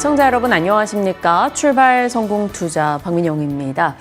시청자 여러분 안녕하십니까? 출발 성공 투자 박민영입니다.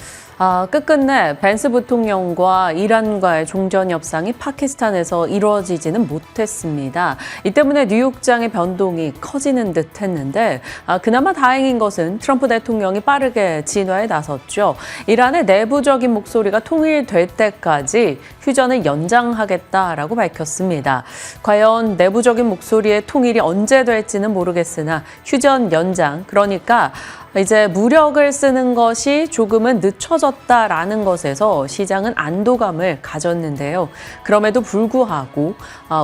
끝끝내 벤스 부통령과 이란과의 종전 협상이 파키스탄에서 이루어지지는 못했습니다. 이 때문에 뉴욕장의 변동이 커지는 듯 했는데 그나마 다행인 것은 트럼프 대통령이 빠르게 진화에 나섰죠. 이란의 내부적인 목소리가 통일될 때까지 휴전을 연장하겠다라고 밝혔습니다. 과연 내부적인 목소리의 통일이 언제 될지는 모르겠으나 휴전 연장, 그러니까 이제 무력을 쓰는 것이 조금은 늦춰졌다라는 것에서 시장은 안도감을 가졌는데요. 그럼에도 불구하고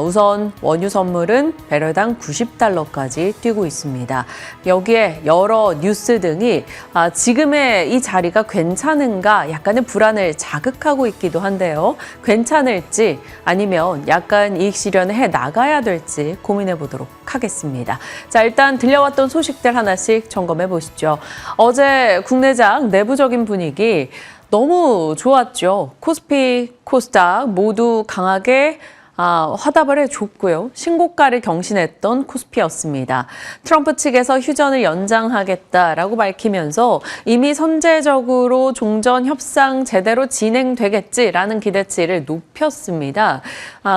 우선 원유 선물은 배럴당 $90까지 뛰고 있습니다. 여기에 여러 뉴스 등이 지금의 이 자리가 괜찮은가 약간의 불안을 자극하고 있기도 한데요. 괜찮을지 아니면 약간 이익 실현을 해 나가야 될지 고민해 보도록 하겠습니다. 자, 일단 들려왔던 소식들 하나씩 점검해 보시죠. 어제 국내장 내부적인 분위기 너무 좋았죠. 코스피, 코스닥 모두 강하게 화답을 해줬고요. 신고가를 경신했던 코스피였습니다. 트럼프 측에서 휴전을 연장하겠다라고 밝히면서 이미 선제적으로 종전 협상 제대로 진행되겠지라는 기대치를 높였습니다.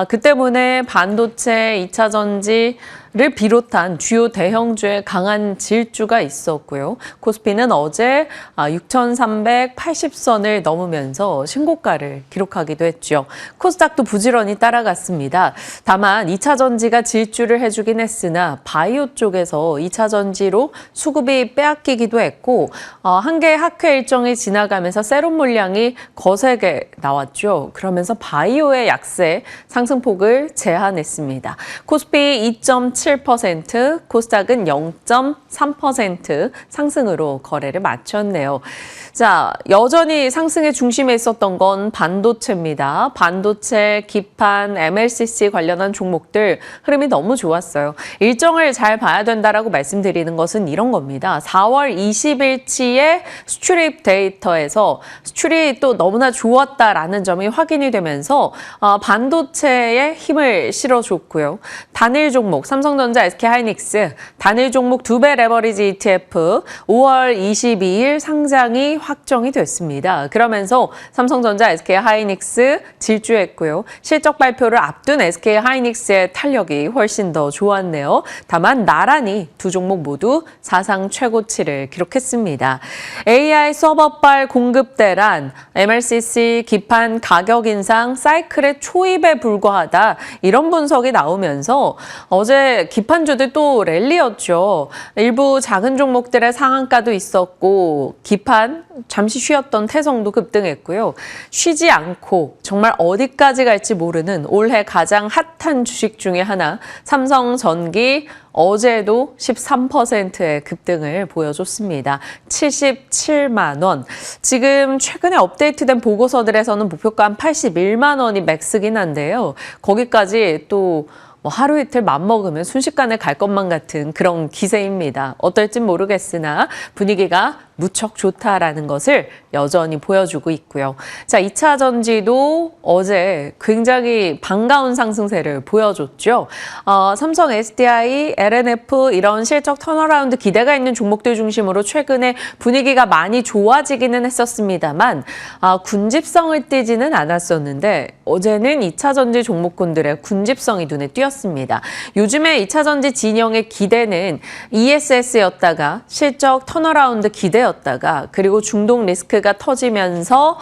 그 때문에 반도체, 2차 전지 를 비롯한 주요 대형주에 강한 질주가 있었고요. 코스피는 어제 6,380선을 넘으면서 신고가를 기록하기도 했죠. 코스닥도 부지런히 따라갔습니다. 다만 2차 전지가 질주를 해주긴 했으나 바이오 쪽에서 2차 전지로 수급이 빼앗기기도 했고 한 개의 학회 일정이 지나가면서 세럼 물량이 거세게 나왔죠. 그러면서 바이오의 약세 상승폭을 제한했습니다. 코스피 2.7%, 코스닥은 0.3% 상승으로 거래를 마쳤네요. 자, 여전히 상승의 중심에 있었던 건 반도체입니다. 반도체, 기판, MLCC 관련한 종목들 흐름이 너무 좋았어요. 일정을 잘 봐야 된다라고 말씀드리는 것은 이런 겁니다. 4월 20일치의 수출입 데이터에서 수출이 또 너무나 좋았다라는 점이 확인이 되면서 반도체에 힘을 실어줬고요. 단일 종목, 삼성전자, SK하이닉스, 단일 종목 2배 레버리지 ETF 5월 22일 상장이 확정이 됐습니다. 그러면서 삼성전자, SK하이닉스 질주했고요. 실적 발표를 앞둔 SK하이닉스의 탄력이 훨씬 더 좋았네요. 다만 나란히 두 종목 모두 사상 최고치를 기록했습니다. AI 서버발 공급 대란, MLCC 기판 가격 인상, 사이클의 초입에 불과하다 이런 분석이 나오면서 어제 기판주들 또 랠리였죠. 일부 작은 종목들의 상한가도 있었고 기판 잠시 쉬었던 태성도 급등했고요. 쉬지 않고 정말 어디까지 갈지 모르는 올해 가장 핫한 주식 중에 하나 삼성전기 어제도 13%의 급등을 보여줬습니다. 77만 원. 지금 최근에 업데이트된 보고서들에서는 목표가 한 81만 원이 맥스긴 한데요. 거기까지 또 하루 이틀 맘먹으면 순식간에 갈 것만 같은 그런 기세입니다. 어떨진 모르겠으나 분위기가 무척 좋다라는 것을 여전히 보여주고 있고요. 자, 2차 전지도 어제 굉장히 반가운 상승세를 보여줬죠. 삼성, SDI, LNF 이런 실적 턴어라운드 기대가 있는 종목들 중심으로 최근에 분위기가 많이 좋아지기는 했었습니다만 군집성을 띠지는 않았었는데 어제는 2차 전지 종목군들의 군집성이 눈에 띄었습니다. 요즘에 2차 전지 진영의 기대는 ESS였다가 실적 턴어라운드 기대였다가 그리고 중동 리스크가 터지면서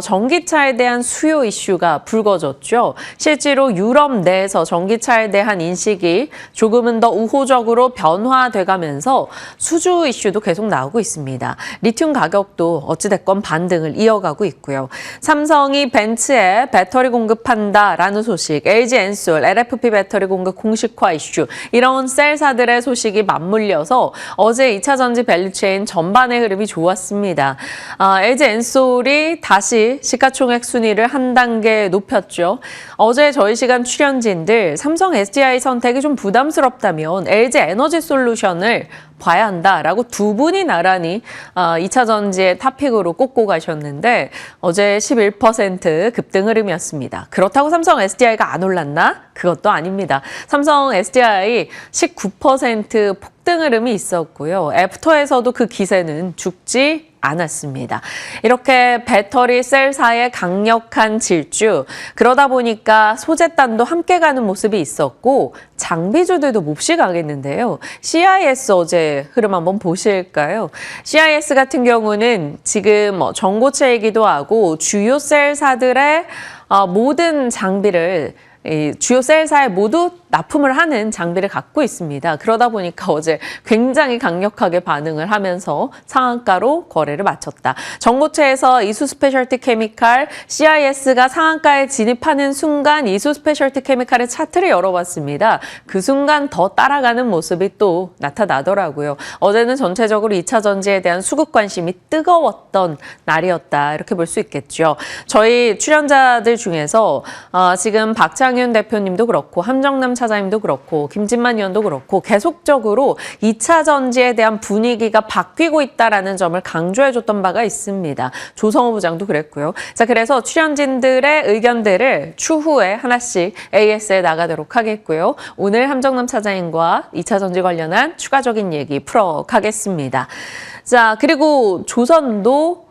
전기차에 대한 수요 이슈가 불거졌죠. 실제로 유럽 내에서 전기차에 대한 인식이 조금은 더 우호적으로 변화돼가면서 수주 이슈도 계속 나오고 있습니다. 리튬 가격도 어찌됐건 반등을 이어가고 있고요. 삼성이 벤츠에 배터리 공급한다라는 소식, LG 엔솔, LFP 배터리 공급 공식화 이슈 이런 셀사들의 소식이 맞물려서 어제 2차 전지 밸류체인 전반의 흐름이 좋았습니다. LG 엔솔이 다시 시가총액 순위를 한 단계 높였죠. 어제 저희 시간 출연진들 삼성 SDI 선택이 좀 부담스럽다면 LG 에너지솔루션을 봐야 한다라고 두 분이 나란히 2차 전지의 탑픽으로 꼽고 가셨는데 어제 11% 급등 흐름이었습니다. 그렇다고 삼성 SDI가 안 올랐나? 그것도 아닙니다. 삼성 SDI 19% 폭등 흐름이 있었고요. 애프터에서도 그 기세는 죽지 않았습니다. 이렇게 배터리 셀사의 강력한 질주, 그러다 보니까 소재단도 함께 가는 모습이 있었고 장비주들도 몹시 강했는데요. CIS 어제 흐름 한번 보실까요? CIS 같은 경우는 지금 전고체이기도 하고 주요 셀사들의 모든 장비를 주요 셀사에 모두 납품을 하는 장비를 갖고 있습니다. 그러다 보니까 어제 굉장히 강력하게 반응을 하면서 상한가로 거래를 마쳤다. 전고체에서 이수 스페셜티 케미칼, CIS가 상한가에 진입하는 순간 이수 스페셜티 케미칼의 차트를 열어봤습니다. 그 순간 더 따라가는 모습이 또 나타나더라고요. 어제는 전체적으로 2차 전지에 대한 수급 관심이 뜨거웠던 날이었다. 이렇게 볼 수 있겠죠. 저희 출연자들 중에서 지금 박창윤 대표님도 그렇고 함정남 차장님도 그렇고 김진만 의원도 그렇고 계속적으로 2차 전지에 대한 분위기가 바뀌고 있다라는 점을 강조해줬던 바가 있습니다. 조성호 부장도 그랬고요. 자, 그래서 출연진들의 의견들을 추후에 하나씩 AS에 나가도록 하겠고요. 오늘 함정남 차장님과 2차 전지 관련한 추가적인 얘기 풀어가겠습니다. 자, 그리고 조선도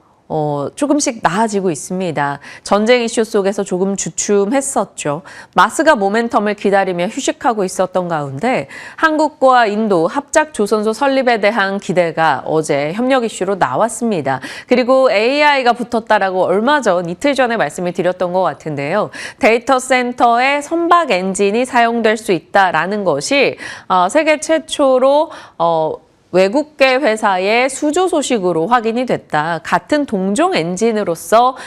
조금씩 나아지고 있습니다. 전쟁 이슈 속에서 조금 주춤했었죠. 마스가 모멘텀을 기다리며 휴식하고 있었던 가운데 한국과 인도 합작 조선소 설립에 대한 기대가 어제 협력 이슈로 나왔습니다. 그리고 AI가 붙었다라고 얼마 전, 이틀 전에 말씀을 드렸던 것 같은데요. 데이터 센터에 선박 엔진이 사용될 수 있다라는 것이 세계 최초로 외국계 회사의 수주 소식으로 확인이 됐다. 같은 동종 엔진으로서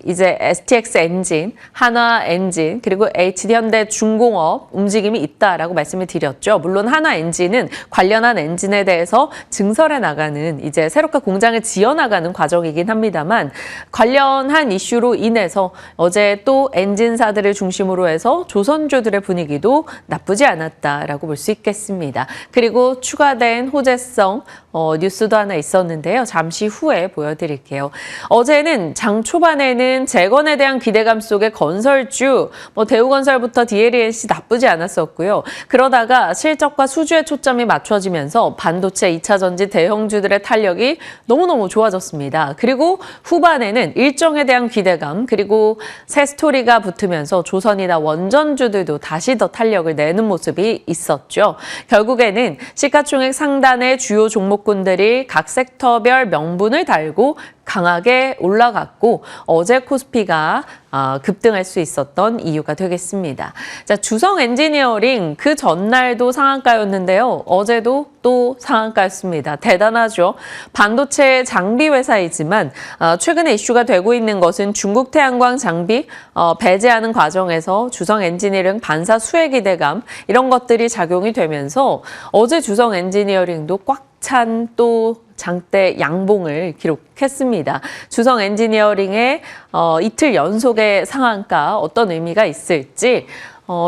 이제 STX 엔진, 한화 엔진, 그리고 HD현대 중공업 움직임이 있다라고 말씀을 드렸죠. 물론 한화 엔진은 관련한 엔진에 대해서 증설해 나가는 이제 새롭게 공장을 지어 나가는 과정이긴 합니다만 관련한 이슈로 인해서 어제 또 엔진사들을 중심으로 해서 조선주들의 분위기도 나쁘지 않았다라고 볼 수 있겠습니다. 그리고 추가된 호재성 뉴스도 하나 있었는데요. 잠시 후에 보여드릴게요. 어제는 장 초반에는 재건에 대한 기대감 속에 건설주, 대우건설부터 DLENC 나쁘지 않았었고요. 그러다가 실적과 수주에 초점이 맞춰지면서 반도체 2차 전지 대형주들의 탄력이 너무너무 좋아졌습니다. 그리고 후반에는 일정에 대한 기대감, 그리고 새 스토리가 붙으면서 조선이나 원전주들도 다시 더 탄력을 내는 모습이 있었죠. 결국에는 시가총액 상단의 주요 종목군들이 각 섹터별 명분을 달고 강하게 올라갔고 어제 코스피가 급등할 수 있었던 이유가 되겠습니다. 자, 주성 엔지니어링 그 전날도 상한가였는데요. 어제도 또 상한가였습니다. 대단하죠. 반도체 장비 회사이지만 최근에 이슈가 되고 있는 것은 중국 태양광 장비 배제하는 과정에서 주성 엔지니어링 반사 수혜 기대감 이런 것들이 작용이 되면서 어제 주성 엔지니어링도 꽉 찬 또 장대 양봉을 기록했습니다. 주성 엔지니어링의 이틀 연속의 상한가 어떤 의미가 있을지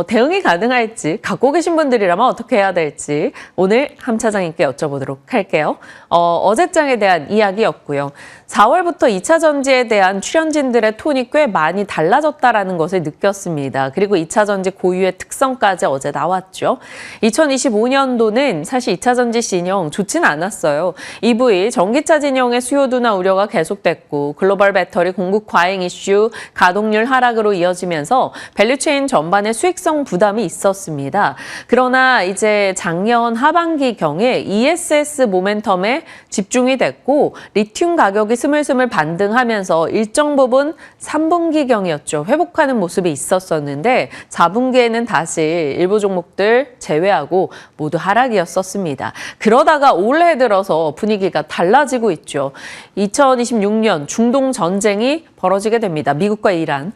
대응이 가능할지 갖고 계신 분들이라면 어떻게 해야 될지 오늘 함 차장님께 여쭤보도록 할게요. 어제장에 대한 이야기였고요. 4월부터 2차 전지에 대한 출연진들의 톤이 꽤 많이 달라졌다라는 것을 느꼈습니다. 그리고 2차 전지 고유의 특성까지 어제 나왔죠. 2025년도는 사실 2차 전지 진영 좋지는 않았어요. EV, 전기차 진영의 수요도나 우려가 계속됐고 글로벌 배터리 공급 과잉 이슈, 가동률 하락으로 이어지면서 밸류체인 전반의 수익성 부담이 있었습니다. 그러나 이제 작년 하반기경에 ESS 모멘텀에 집중이 됐고 리튬 가격이 스물스물 반등하면서 일정 부분 3분기경이었죠. 회복하는 모습이 있었었는데 4분기에는 다시 일부 종목들 제외하고 모두 하락이었었습니다. 그러다가 올해 들어서 분위기가 달라지고 있죠. 2026년 중동 전쟁이 벌어지게 됩니다. 미국과 이란.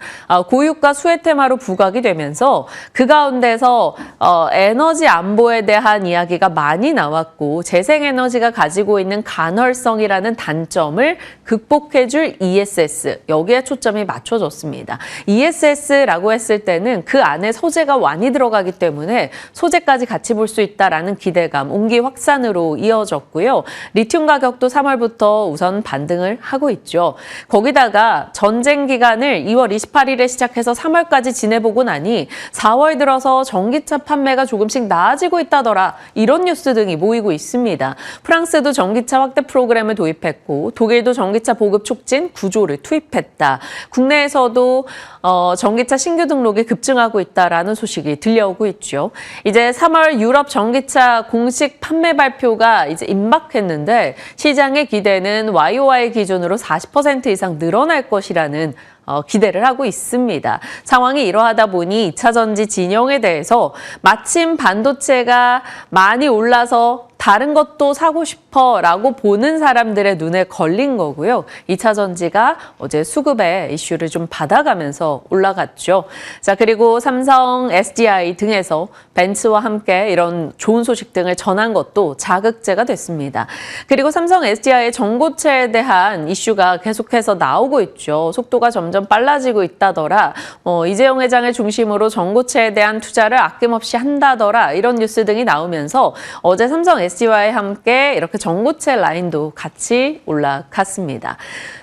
고유가 수혜 테마로 부각이 되면서 그 가운데서 에너지 안보에 대한 이야기가 많이 나왔고 재생에너지가 가지고 있는 간헐성이라는 단점을 극복해줄 ESS, 여기에 초점이 맞춰졌습니다. ESS라고 했을 때는 그 안에 소재가 많이 들어가기 때문에 소재까지 같이 볼 수 있다라는 기대감, 온기 확산으로 이어졌고요. 리튬 가격도 3월부터 우선 반등을 하고 있죠. 거기다가 전쟁 기간을 2월 28일에 시작해서 3월까지 지내보고 나니 4월 들어서 전기차 판매가 조금씩 나아지고 있다더라. 이런 뉴스 등이 모이고 있습니다. 프랑스도 전기차 확대 프로그램을 도입했고 독일도 전기차 보급 촉진 구조를 투입했다. 국내에서도 전기차 신규 등록이 급증하고 있다라는 소식이 들려오고 있죠. 이제 3월 유럽 전기차 공식 판매 발표가 이제 임박했는데 시장의 기대는 YOY 기준으로 40% 이상 늘어날 것이라는 기대를 하고 있습니다. 상황이 이러하다 보니 2차 전지 진영에 대해서 마침 반도체가 많이 올라서 다른 것도 사고 싶어라고 보는 사람들의 눈에 걸린 거고요. 2차 전지가 어제 수급의 이슈를 좀 받아가면서 올라갔죠. 자, 그리고 삼성, SDI 등에서 벤츠와 함께 이런 좋은 소식 등을 전한 것도 자극제가 됐습니다. 그리고 삼성, SDI의 전고체에 대한 이슈가 계속해서 나오고 있죠. 속도가 점점 빨라지고 있다더라. 이재용 회장을 중심으로 전고체에 대한 투자를 아낌없이 한다더라. 이런 뉴스 등이 나오면서 어제 삼성, SDI와 함께 이렇게 전고체 라인도 같이 올라갔습니다.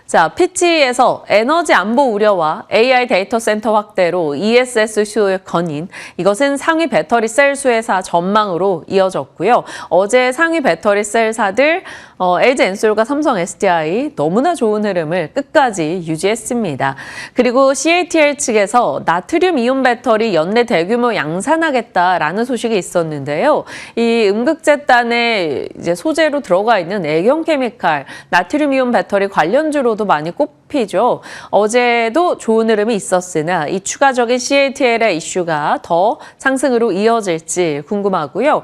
자, 피치에서 에너지 안보 우려와 AI 데이터 센터 확대로 ESS 수요의 건인, 이것은 상위 배터리 셀 수혜사 전망으로 이어졌고요. 어제 상위 배터리 셀사들 LG엔솔과 삼성 SDI 너무나 좋은 흐름을 끝까지 유지했습니다. 그리고 CATL 측에서 나트륨 이온 배터리 연내 대규모 양산하겠다라는 소식이 있었는데요. 이 음극재단의 이제 소재로 들어가 있는 애경 케미칼, 나트륨 이온 배터리 관련주로도 많이 꼽히죠. 어제도 좋은 흐름이 있었으나 이 추가적인 CATL의 이슈가 더 상승으로 이어질지 궁금하고요.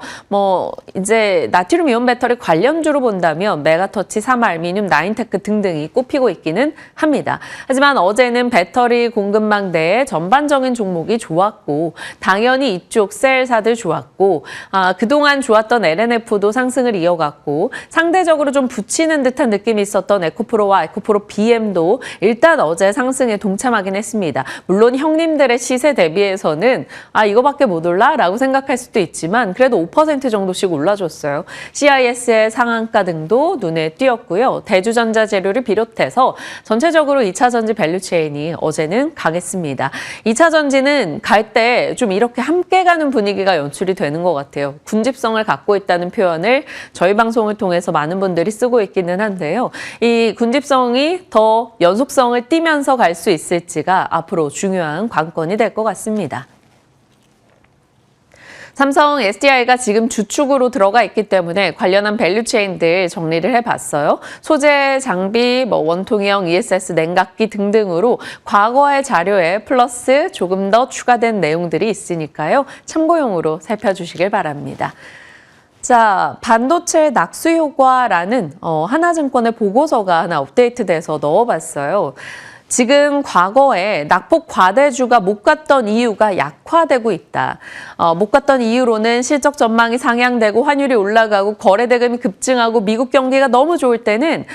이제 나트륨 이온 배터리 관련주로 본다면 메가터치, 삼알미늄, 나인테크 등등이 꼽히고 있기는 합니다. 하지만 어제는 배터리 공급망 내 전반적인 종목이 좋았고 당연히 이쪽 셀사들 좋았고 그동안 좋았던 LNF도 상승을 이어갔고 상대적으로 좀 붙이는 듯한 느낌이 있었던 에코프로와 에코프로 BM도 일단 어제 상승에 동참하긴 했습니다. 물론 형님들의 시세 대비해서는 이거밖에 못 올라? 라고 생각할 수도 있지만 그래도 5% 정도씩 올라줬어요. CIS의 상한가 등도 눈에 띄었고요. 대주전자 재료를 비롯해서 전체적으로 2차 전지 밸류체인이 어제는 강했습니다. 2차 전지는 갈 때 좀 이렇게 함께 가는 분위기가 연출이 되는 것 같아요. 군집성을 갖고 있다는 표현을 저희 방송을 통해서 많은 분들이 쓰고 있기는 한데요. 이 군집성이 더 연속성을 띠면서 갈 수 있을지가 앞으로 중요한 관건이 될 것 같습니다. 삼성 SDI가 지금 주축으로 들어가 있기 때문에 관련한 밸류체인들 정리를 해봤어요. 소재, 장비, 원통형, ESS, 냉각기 등등으로 과거의 자료에 플러스 조금 더 추가된 내용들이 있으니까요. 참고용으로 살펴주시길 바랍니다. 자, 반도체 낙수 효과라는 하나증권의 보고서가 하나 업데이트돼서 넣어봤어요. 지금 과거에 낙폭 과대주가 못 갔던 이유가 약화되고 있다. 못 갔던 이유로는 실적 전망이 상향되고 환율이 올라가고 거래 대금이 급증하고 미국 경기가 너무 좋을 때는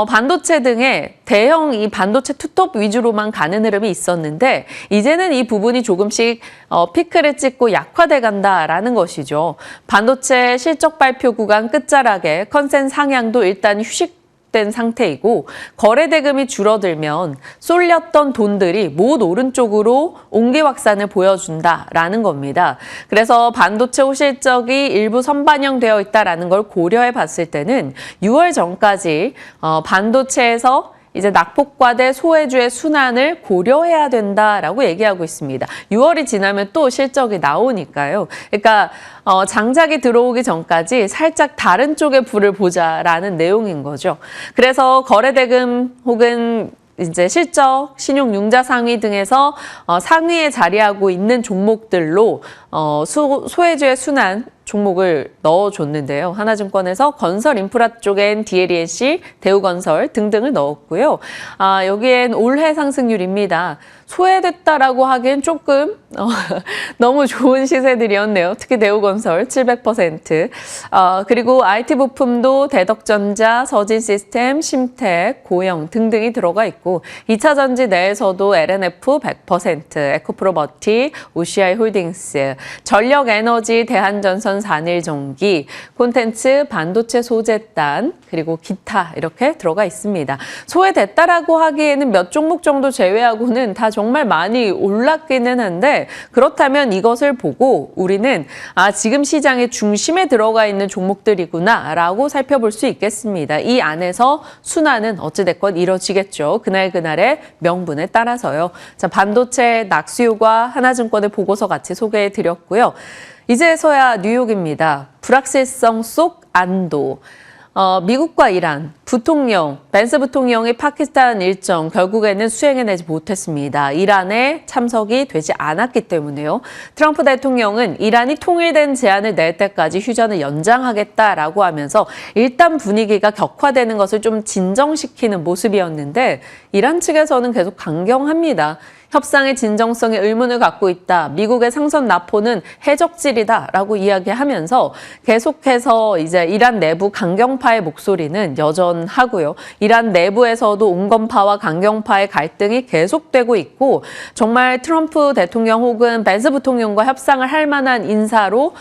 반도체 등의 대형 이 반도체 투톱 위주로만 가는 흐름이 있었는데 이제는 이 부분이 조금씩 피크를 찍고 약화돼 간다라는 것이죠. 반도체 실적 발표 구간 끝자락에 컨센 상향도 일단 된 상태이고 거래 대금이 줄어들면 쏠렸던 돈들이 못 오른쪽으로 옹기 확산을 보여준다라는 겁니다. 그래서 반도체 호실적이 일부 선반영되어 있다라는 걸 고려해 봤을 때는 6월 전까지 반도체에서 이제 낙폭과대 소외주의 순환을 고려해야 된다라고 얘기하고 있습니다. 6월이 지나면 또 실적이 나오니까요. 그러니까 장작이 들어오기 전까지 살짝 다른 쪽의 불을 보자라는 내용인 거죠. 그래서 거래대금 혹은 이제 실적, 신용융자 상위 등에서 상위에 자리하고 있는 종목들로 소외주의 순환 종목을 넣어줬는데요. 하나증권에서 건설 인프라 쪽엔 DLENC, 대우건설 등등을 넣었고요. 여기엔 올해 상승률입니다. 소외됐다라고 하기엔 조금 너무 좋은 시세들이었네요. 특히 대우건설 700%. 그리고 IT 부품도 대덕전자, 서진시스템, 심텍, 고영 등등이 들어가 있고 2차 전지 내에서도 LNF 100%, 에코프로버티, OCI 홀딩스, 전력에너지, 대한전선, 산일전기, 콘텐츠, 반도체 소재단, 그리고 기타 이렇게 들어가 있습니다. 소외됐다라고 하기에는 몇 종목 정도 제외하고는 다 정말 많이 올랐기는 한데 그렇다면 이것을 보고 우리는 지금 시장의 중심에 들어가 있는 종목들이구나 라고 살펴볼 수 있겠습니다. 이 안에서 순환은 어찌됐건 이뤄지겠죠. 그날그날의 명분에 따라서요. 자, 반도체 낙수효과 하나증권의 보고서 같이 소개해드렸고요. 이제서야 뉴욕입니다. 불확실성 속 안도. 미국과 이란, 부통령, 벤스 부통령의 파키스탄 일정 결국에는 수행해내지 못했습니다. 이란에 참석이 되지 않았기 때문에요. 트럼프 대통령은 이란이 통일된 제안을 낼 때까지 휴전을 연장하겠다라고 하면서 일단 분위기가 격화되는 것을 좀 진정시키는 모습이었는데 이란 측에서는 계속 강경합니다. 협상의 진정성에 의문을 갖고 있다. 미국의 상선 납포는 해적질이다라고 이야기하면서 계속해서 이제 이란 내부 강경파의 목소리는 여전하고요. 이란 내부에서도 온건파와 강경파의 갈등이 계속되고 있고 정말 트럼프 대통령 혹은 벤스 부통령과 협상을 할 만한 인사로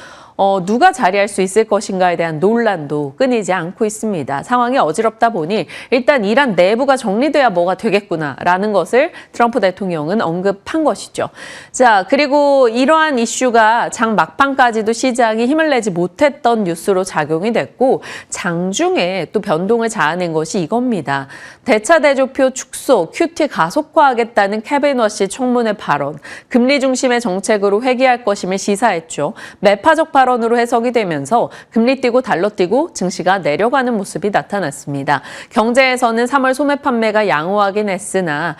누가 자리할 수 있을 것인가에 대한 논란도 끊이지 않고 있습니다. 상황이 어지럽다 보니 일단 이란 내부가 정리돼야 뭐가 되겠구나라는 것을 트럼프 대통령은 언급한 것이죠. 자, 그리고 이러한 이슈가 장 막판까지도 시장이 힘을 내지 못했던 뉴스로 작용이 됐고 장중에 또 변동을 자아낸 것이 이겁니다. 대차 대조표 축소, QT 가속화하겠다는 케빈 워시 청문회 발언, 금리 중심의 정책으로 회귀할 것임을 시사했죠. 매파적 발언으로 해석이 되면서 금리 뛰고 달러 뛰고 증시가 내려가는 모습이 나타났습니다. 경제에서는 3월 소매 판매가 양호하긴 했으나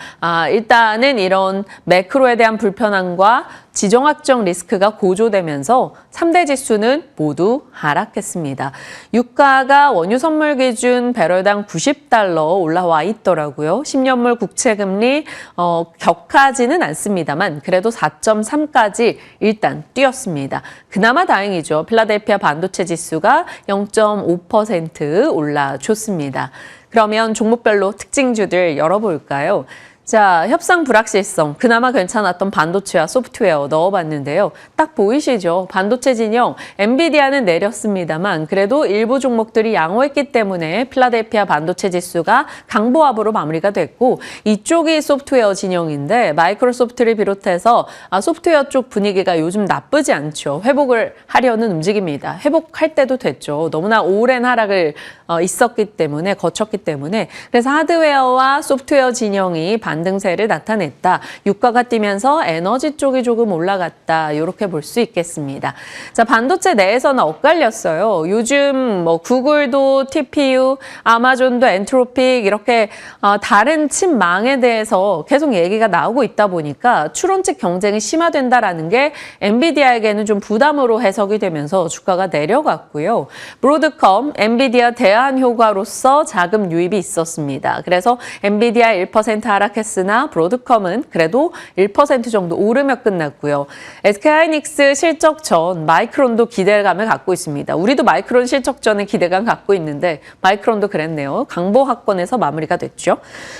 일단은 이런 매크로에 대한 불편함과 지정학적 리스크가 고조되면서 3대 지수는 모두 하락했습니다. 유가가 원유 선물 기준 배럴당 90달러 올라와 있더라고요. 10년물 국채금리 격하지는 않습니다만 그래도 4.3까지 일단 뛰었습니다. 그나마 다행이죠. 필라델피아 반도체 지수가 0.5% 올라줬습니다. 그러면 종목별로 특징주들 열어볼까요? 자, 협상 불확실성, 그나마 괜찮았던 반도체와 소프트웨어 넣어봤는데요. 딱 보이시죠? 반도체 진영, 엔비디아는 내렸습니다만 그래도 일부 종목들이 양호했기 때문에 필라델피아 반도체 지수가 강보합으로 마무리가 됐고 이쪽이 소프트웨어 진영인데 마이크로소프트를 비롯해서 소프트웨어 쪽 분위기가 요즘 나쁘지 않죠. 회복을 하려는 움직임입니다. 회복할 때도 됐죠. 너무나 오랜 하락을 거쳤기 때문에 그래서 하드웨어와 소프트웨어 진영이 반등세를 나타냈다. 유가가 뛰면서 에너지 쪽이 조금 올라갔다. 이렇게 볼 수 있겠습니다. 자, 반도체 내에서는 엇갈렸어요. 요즘 구글도 TPU, 아마존도 엔트로픽 이렇게 다른 칩망에 대해서 계속 얘기가 나오고 있다 보니까 추론책 경쟁이 심화된다라는 게 엔비디아에게는 좀 부담으로 해석이 되면서 주가가 내려갔고요. 브로드컴, 엔비디아 대안 효과로서 자금 유입이 있었습니다. 그래서 엔비디아 1% 하락했으나 브로드컴은 그래도 1% 정도 오르며 끝났고요. SK하이닉스 실적 전 마이크론도 기대감을 갖고 있습니다. 우리도 마이크론 실적 전에 기대감 갖고 있는데 마이크론도 그랬네요. 강보합권에서 마무리가 됐죠.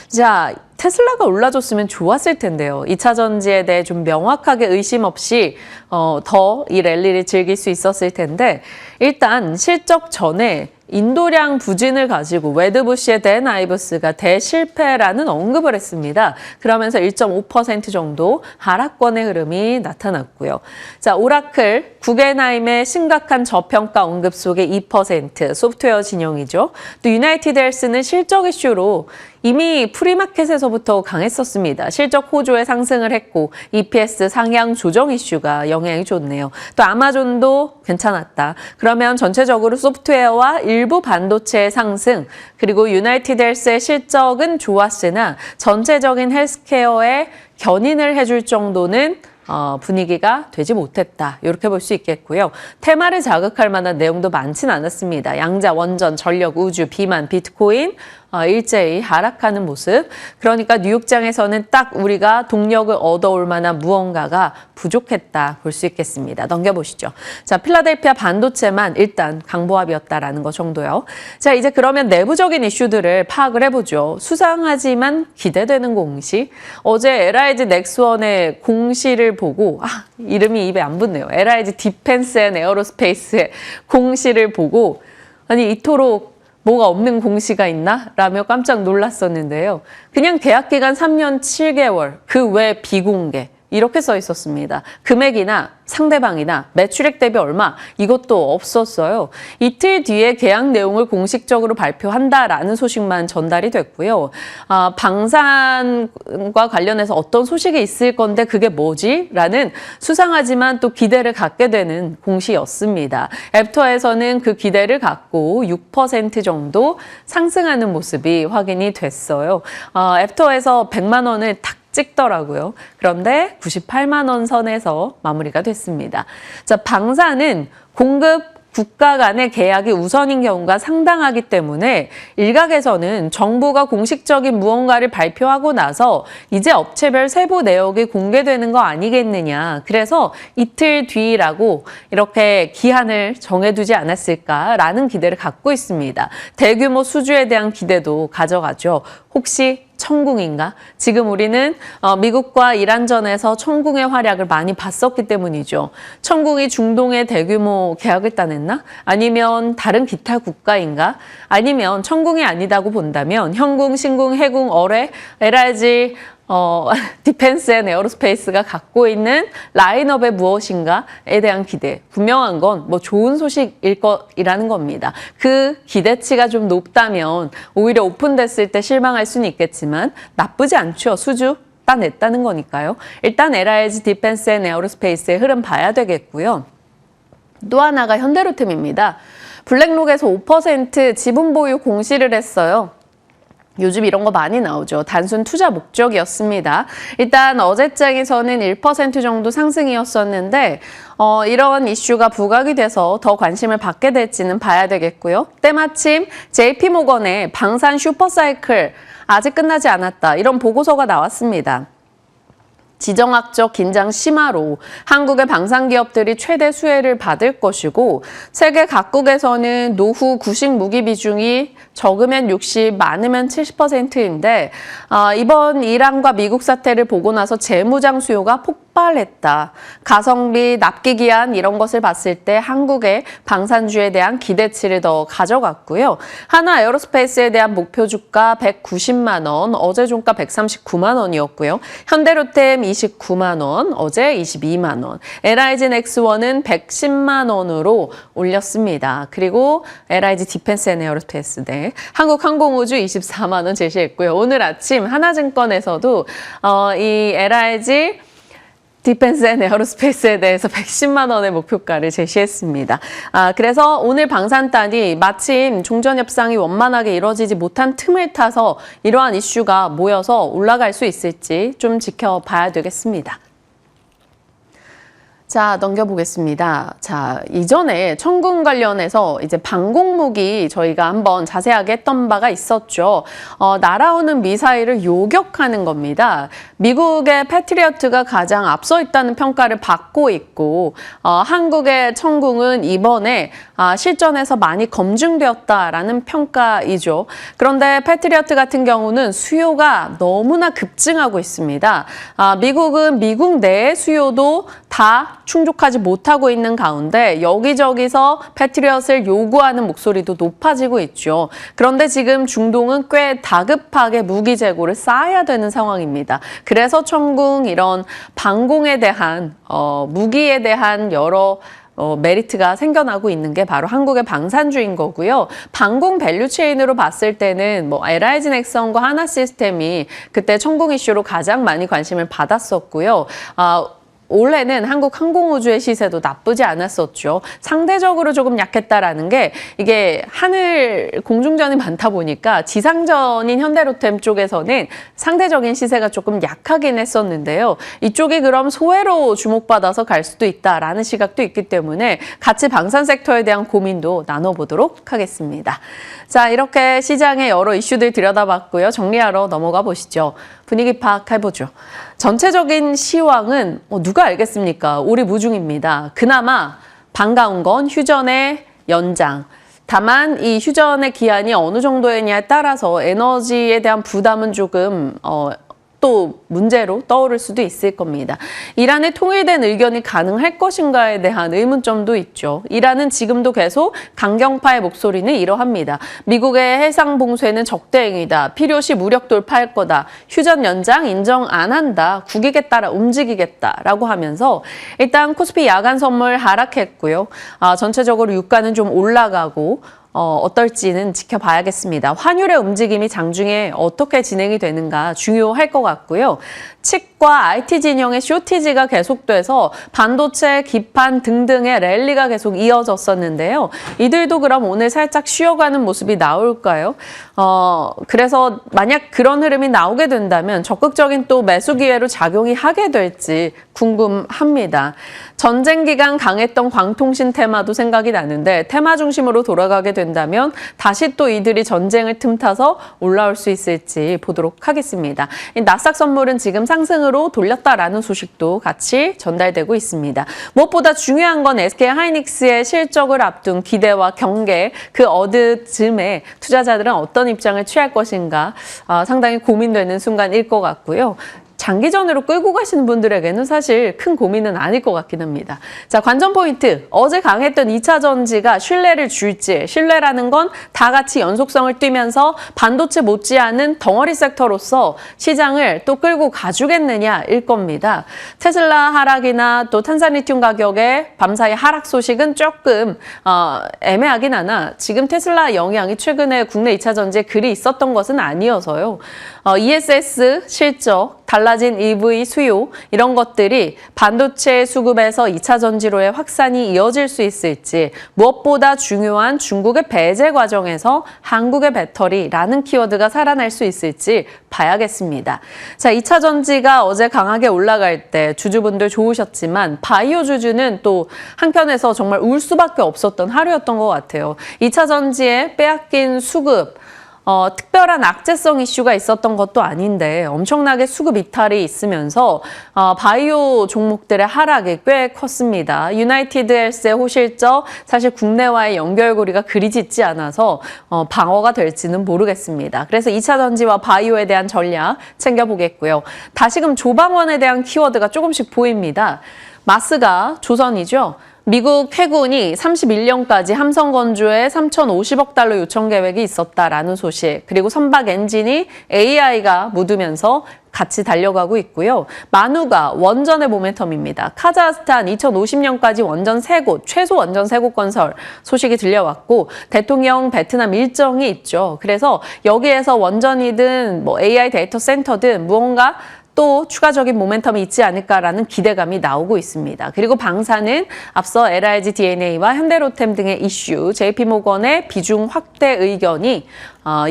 자, 테슬라가 올라줬으면 좋았을 텐데요. 2차 전지에 대해 좀 명확하게 의심 없이 더 이 랠리를 즐길 수 있었을 텐데 일단 실적 전에 인도량 부진을 가지고 웨드부시의 댄 아이브스가 대실패라는 언급을 했습니다. 그러면서 1.5% 정도 하락권의 흐름이 나타났고요. 자, 오라클, 구겐하임의 심각한 저평가 언급 속에 2% 소프트웨어 진영이죠. 또 유나이티드 헬스는 실적 이슈로 이미 프리마켓에서부터 강했었습니다. 실적 호조에 상승을 했고 EPS 상향 조정 이슈가 영향이 좋네요. 또 아마존도 괜찮았다. 그러면 전체적으로 소프트웨어와 일부 반도체의 상승 그리고 유나이티드 헬스의 실적은 좋았으나 전체적인 헬스케어에 견인을 해줄 정도는 분위기가 되지 못했다. 이렇게 볼 수 있겠고요. 테마를 자극할 만한 내용도 많진 않았습니다. 양자, 원전, 전력, 우주, 비만, 비트코인 일제히 하락하는 모습. 그러니까 뉴욕장에서는 딱 우리가 동력을 얻어올 만한 무언가가 부족했다 볼 수 있겠습니다. 넘겨보시죠. 자, 필라델피아 반도체만 일단 강보합이었다라는 것 정도요. 자, 이제 그러면 내부적인 이슈들을 파악을 해보죠. 수상하지만 기대되는 공시. 어제 LIG 넥스원의 공시를 보고 이름이 입에 안 붙네요. LIG 디펜스 앤 에어로스페이스의 공시를 보고 아니 이토록 뭐가 없는 공시가 있나? 라며 깜짝 놀랐었는데요. 그냥 계약 기간 3년 7개월, 그 외 비공개 이렇게 써 있었습니다. 금액이나 상대방이나 매출액 대비 얼마 이것도 없었어요. 이틀 뒤에 계약 내용을 공식적으로 발표한다라는 소식만 전달이 됐고요. 방산과 관련해서 어떤 소식이 있을 건데 그게 뭐지? 라는 수상하지만 또 기대를 갖게 되는 공시였습니다. 앱터에서는 그 기대를 갖고 6% 정도 상승하는 모습이 확인이 됐어요. 앱터에서 100만 원을 탁 찍더라고요. 그런데 98만 원 선에서 마무리가 됐습니다. 자, 방산은 공급 국가 간의 계약이 우선인 경우가 상당하기 때문에 일각에서는 정부가 공식적인 무언가를 발표하고 나서 이제 업체별 세부 내역이 공개되는 거 아니겠느냐. 그래서 이틀 뒤라고 이렇게 기한을 정해두지 않았을까라는 기대를 갖고 있습니다. 대규모 수주에 대한 기대도 가져가죠. 혹시 천궁인가? 지금 우리는 미국과 이란전에서 천궁의 활약을 많이 봤었기 때문이죠. 천궁이 중동의 대규모 계약을 따냈나? 아니면 다른 기타 국가인가? 아니면 천궁이 아니다고 본다면 현궁, 신궁, 해궁, 어뢰, LIG 디펜스 앤 에어로스페이스가 갖고 있는 라인업의 무엇인가에 대한 기대. 분명한 건 뭐 좋은 소식일 것이라는 겁니다. 그 기대치가 좀 높다면 오히려 오픈됐을 때 실망할 수는 있겠지만 나쁘지 않죠. 수주 따냈다는 거니까요. 일단 LIG 디펜스 앤 에어로스페이스의 흐름 봐야 되겠고요. 또 하나가 현대로템입니다. 블랙록에서 5% 지분 보유 공시를 했어요. 요즘 이런 거 많이 나오죠. 단순 투자 목적이었습니다. 일단 어제장에서는 1% 정도 상승이었었는데 이런 이슈가 부각이 돼서 더 관심을 받게 될지는 봐야 되겠고요. 때마침 JP모건의 방산 슈퍼사이클 아직 끝나지 않았다. 이런 보고서가 나왔습니다. 지정학적 긴장 심화로 한국의 방산기업들이 최대 수혜를 받을 것이고 세계 각국에서는 노후 구식 무기 비중이 적으면 60, 많으면 70%인데 이번 이란과 미국 사태를 보고 나서 재무장 수요가 폭발했다. 가성비, 납기 기한 이런 것을 봤을 때 한국의 방산주에 대한 기대치를 더 가져갔고요. 하나 에어로스페이스에 대한 목표 주가 190만 원, 어제 종가 139만 원이었고요. 현대로템 29만 원, 어제 22만 원. LIG 넥스원은 110만 원으로 올렸습니다. 그리고 LIG 디펜스 앤 에어로스페이스 네. 한국항공우주 24만 원 제시했고요. 오늘 아침 하나증권에서도 이 LIG 디펜스 앤 에어로스페이스에 대해서 110만 원의 목표가를 제시했습니다. 그래서 오늘 방산단이 마침 종전 협상이 원만하게 이루어지지 못한 틈을 타서 이러한 이슈가 모여서 올라갈 수 있을지 좀 지켜봐야 되겠습니다. 자, 넘겨보겠습니다. 자, 이전에 천궁 관련해서 이제 방공무기 저희가 한번 자세하게 했던 바가 있었죠. 날아오는 미사일을 요격하는 겁니다. 미국의 패트리어트가 가장 앞서 있다는 평가를 받고 있고 한국의 천궁은 이번에 실전에서 많이 검증되었다라는 평가이죠. 그런데 패트리어트 같은 경우는 수요가 너무나 급증하고 있습니다. 미국은 미국 내의 수요도 다 충족하지 못하고 있는 가운데 여기저기서 패트리엇을 요구하는 목소리도 높아지고 있죠. 그런데 지금 중동은 꽤 다급하게 무기 재고를 쌓아야 되는 상황입니다. 그래서 천궁 이런 방공에 대한 무기에 대한 여러 메리트가 생겨나고 있는 게 바로 한국의 방산주인 거고요. 방공 밸류체인으로 봤을 때는 LIG 넥슨과 하나시스템이 그때 천궁 이슈로 가장 많이 관심을 받았었고요. 올해는 한국항공우주의 시세도 나쁘지 않았었죠. 상대적으로 조금 약했다라는 게 이게 하늘 공중전이 많다 보니까 지상전인 현대로템 쪽에서는 상대적인 시세가 조금 약하긴 했었는데요. 이쪽이 그럼 소외로 주목받아서 갈 수도 있다라는 시각도 있기 때문에 같이 방산 섹터에 대한 고민도 나눠보도록 하겠습니다. 자, 이렇게 시장의 여러 이슈들 들여다봤고요. 정리하러 넘어가 보시죠. 분위기 파악해보죠. 전체적인 시황은 누가 알겠습니까? 우리 무중입니다. 그나마 반가운 건 휴전의 연장. 다만 이 휴전의 기한이 어느 정도였냐에 따라서 에너지에 대한 부담은 조금 또 문제로 떠오를 수도 있을 겁니다. 이란의 통일된 의견이 가능할 것인가에 대한 의문점도 있죠. 이란은 지금도 계속 강경파의 목소리는 이러합니다. 미국의 해상 봉쇄는 적대행위다. 필요시 무력 돌파할 거다. 휴전 연장 인정 안 한다. 국익에 따라 움직이겠다라고 하면서 일단 코스피 야간 선물 하락했고요. 전체적으로 유가는 좀 올라가고 어떨지는 지켜봐야겠습니다. 환율의 움직임이 장중에 어떻게 진행이 되는가 중요할 것 같고요. 칩과 IT 진영의 쇼티지가 계속돼서 반도체, 기판 등등의 랠리가 계속 이어졌었는데요. 이들도 그럼 오늘 살짝 쉬어가는 모습이 나올까요? 그래서 만약 그런 흐름이 나오게 된다면 적극적인 또 매수 기회로 작용이 하게 될지 궁금합니다. 전쟁 기간 강했던 광통신 테마도 생각이 나는데 테마 중심으로 돌아가게 된다면 다시 또 이들이 전쟁을 틈타서 올라올 수 있을지 보도록 하겠습니다. 이 나스닥 선물은 지금 상승으로 돌렸다라는 소식도 같이 전달되고 있습니다. 무엇보다 중요한 건 SK하이닉스의 실적을 앞둔 기대와 경계, 그 어느 즈음에 투자자들은 어떤 입장을 취할 것인가 상당히 고민되는 순간일 것 같고요. 장기전으로 끌고 가시는 분들에게는 사실 큰 고민은 아닐 것 같긴 합니다. 자, 관전 포인트. 어제 강했던 2차 전지가 신뢰를 줄지, 신뢰라는 건 다 같이 연속성을 띠면서 반도체 못지않은 덩어리 섹터로서 시장을 또 끌고 가주겠느냐일 겁니다. 테슬라 하락이나 또 탄산리튬 가격의 밤사이 하락 소식은 조금 애매하긴 하나 지금 테슬라 영향이 최근에 국내 2차 전지에 그리 있었던 것은 아니어서요. ESS 실적, 달라진 EV 수요 이런 것들이 반도체 수급에서 2차 전지로의 확산이 이어질 수 있을지 무엇보다 중요한 중국의 배제 과정에서 한국의 배터리라는 키워드가 살아날 수 있을지 봐야겠습니다. 자, 2차 전지가 어제 강하게 올라갈 때 주주분들 좋으셨지만 바이오 주주는 또 한편에서 정말 울 수밖에 없었던 하루였던 것 같아요. 2차 전지에 빼앗긴 수급 특별한 악재성 이슈가 있었던 것도 아닌데 엄청나게 수급 이탈이 있으면서 바이오 종목들의 하락이 꽤 컸습니다. 유나이티드 헬스의 호실적 사실 국내와의 연결고리가 그리 짙지 않아서 방어가 될지는 모르겠습니다. 그래서 2차 전지와 바이오에 대한 전략 챙겨보겠고요. 다시금 조방원에 대한 키워드가 조금씩 보입니다. 마스가 조선이죠. 미국 해군이 31년까지 함성건조에 3,050억 달러 요청 계획이 있었다라는 소식, 그리고 선박 엔진이 AI가 묻으면서 같이 달려가고 있고요. 만우가 원전의 모멘텀입니다. 카자흐스탄 2050년까지 원전 3곳, 최소 원전 3곳 건설 소식이 들려왔고 대통령 베트남 일정이 있죠. 그래서 여기에서 원전이든 뭐 AI 데이터 센터든 무언가 또 추가적인 모멘텀이 있지 않을까라는 기대감이 나오고 있습니다. 그리고 방사는 앞서 LIG DNA와 현대로템 등의 이슈, JP모건의 비중 확대 의견이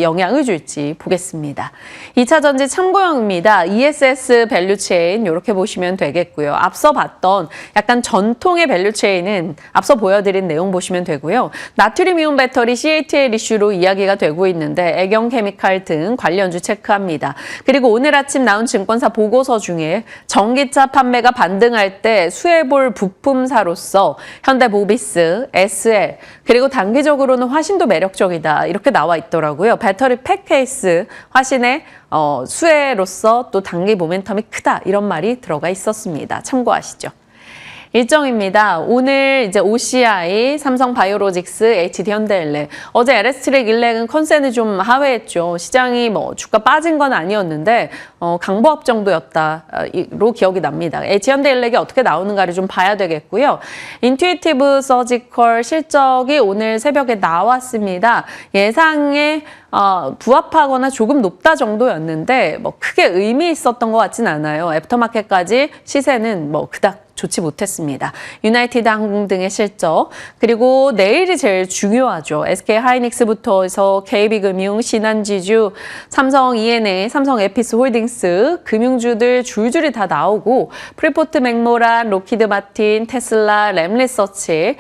영향을 줄지 보겠습니다. 2차 전지 참고형입니다. ESS 밸류체인 이렇게 보시면 되겠고요. 앞서 봤던 약간 전통의 밸류체인은 앞서 보여드린 내용 보시면 되고요. 나트륨 이온 배터리 CATL 이슈로 이야기가 되고 있는데 애경케미칼 등 관련주 체크합니다. 그리고 오늘 아침 나온 증권사 보고서 중에 전기차 판매가 반등할 때 수혜볼 부품사로서 현대모비스, SL 그리고 단기적으로는 화신도 매력적이다 이렇게 나와 있더라고요. 배터리 팩 케이스 화신의 수혜로서 또 단기 모멘텀이 크다 이런 말이 들어가 있었습니다. 참고하시죠. 일정입니다. 오늘 이제 OCI, 삼성바이오로직스, HD현대일렉. 어제 LS트랙 일렉은 컨센이 좀 하회했죠. 시장이 뭐 주가 빠진 건 아니었는데 강보합 정도였다로 기억이 납니다. HD현대일렉이 어떻게 나오는가를 좀 봐야 되겠고요. 인투이티브 서지컬 실적이 오늘 새벽에 나왔습니다. 예상에 부합하거나 조금 높다 정도였는데 뭐 크게 의미 있었던 것 같진 않아요. 애프터마켓까지 시세는 뭐 그닥 좋지 못했습니다. 유나이티드 항공 등의 실적, 그리고 내일이 제일 중요하죠. SK하이닉스부터 해서 KB금융, 신한지주, 삼성 E&A, 삼성 에피스홀딩스, 금융주들 줄줄이 다 나오고 프리포트 맥모란, 로키드 마틴, 테슬라, 램리서치,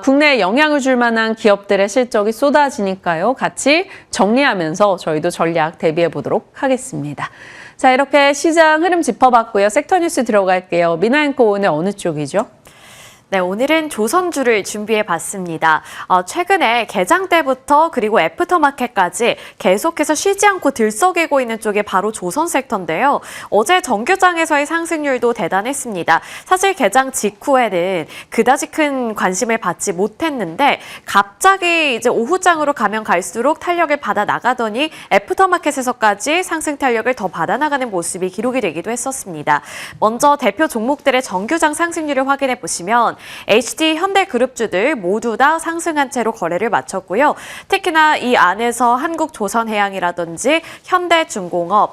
국내에 영향을 줄 만한 기업들의 실적이 쏟아지니까요. 같이 정리하면서 저희도 전략 대비해 보도록 하겠습니다. 자, 이렇게 시장 흐름 짚어봤고요. 섹터 뉴스 들어갈게요. 미나 앵커 오늘 어느 쪽이죠? 네, 오늘은 조선주를 준비해봤습니다. 최근에 개장 때부터 그리고 애프터마켓까지 계속해서 쉬지 않고 들썩이고 있는 쪽이 바로 조선 섹터인데요. 어제 정규장에서의 상승률도 대단했습니다. 사실 개장 직후에는 그다지 큰 관심을 받지 못했는데 갑자기 이제 오후장으로 가면 갈수록 탄력을 받아 나가더니 애프터마켓에서까지 상승 탄력을 더 받아 나가는 모습이 기록이 되기도 했었습니다. 먼저 대표 종목들의 정규장 상승률을 확인해 보시면 HD 현대그룹주들 모두 다 상승한 채로 거래를 마쳤고요. 특히나 이 안에서 한국조선해양이라든지 현대중공업,